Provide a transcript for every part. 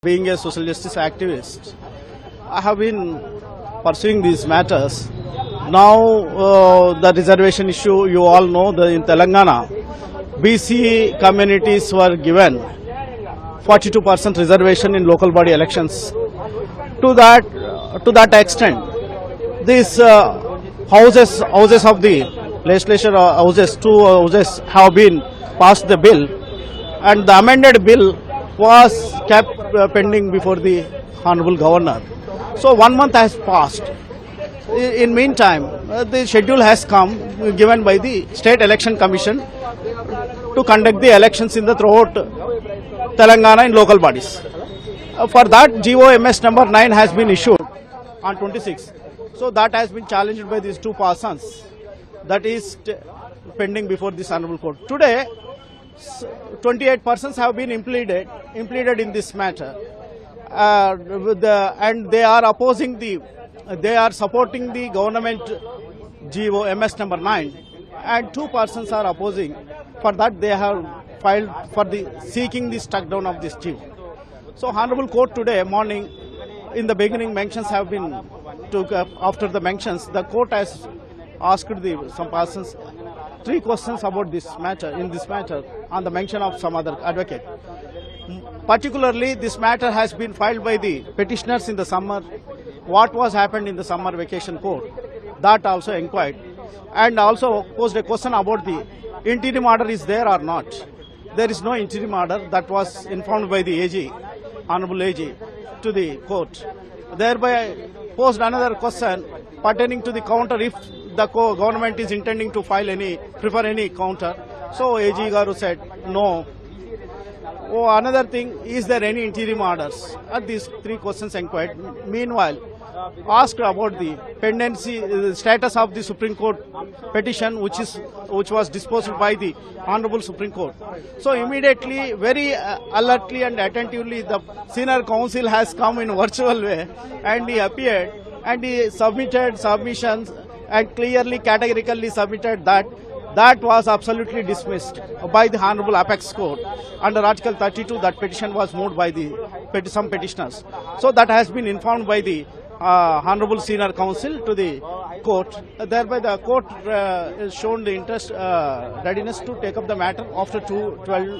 Being a social justice activist, I have been pursuing these matters. Now, the reservation issue, you all know that in Telangana, BC communities were given 42% reservation in local body elections. To that extent, these houses of the legislature houses, two houses have been passed the bill, and the amended bill was kept pending before the Honorable Governor. So 1 month has passed. In meantime, the schedule has come given by the State Election Commission to conduct the elections in the throughout Telangana in local bodies. For that, GOMS number 9 has been issued on 26. So that has been challenged by these two persons. That is pending before this Honorable Court. Today, 28 persons have been impleaded in this matter, and they are supporting the government GOMS number 9, and 2 persons are opposing. For that, they have filed for seeking the struck down of this GO. So, Honorable Court today morning, in the beginning, mentions have been took up. After the mentions, the court has asked some persons 3 questions about this matter, on the mention of some other advocate. Particularly, this matter has been filed by the petitioners in the summer. What was happened in the summer vacation court, that also inquired, and also posed a question about the interim order is there or not. There is no interim order. That was informed by the AG, Honorable AG, to the court. Thereby posed another question pertaining to the counter if the government is intending to prefer any counter. So AG Garu said no. Another thing, is there any interim orders? These 3 questions inquired. Meanwhile, asked about the pendency, status of the Supreme Court petition, which was disposed by the Honorable Supreme Court. So immediately, very alertly and attentively, the senior counsel has come in virtual way, and he appeared and he submitted submissions and clearly, categorically submitted that was absolutely dismissed by the Honorable Apex Court. Under Article 32, that petition was moved by some petitioners. So that has been informed by the Honorable Senior Counsel to the court. Thereby the court has shown the interest, readiness to take up the matter after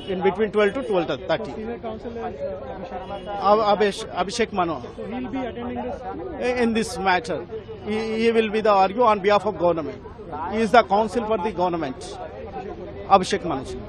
in between 12 to 12:30. Senior Counsel is Abhishek Mano. So he will be attending this? In this matter, he will be the argue on behalf of government. He is the counsel for the government. Abhishek Manu.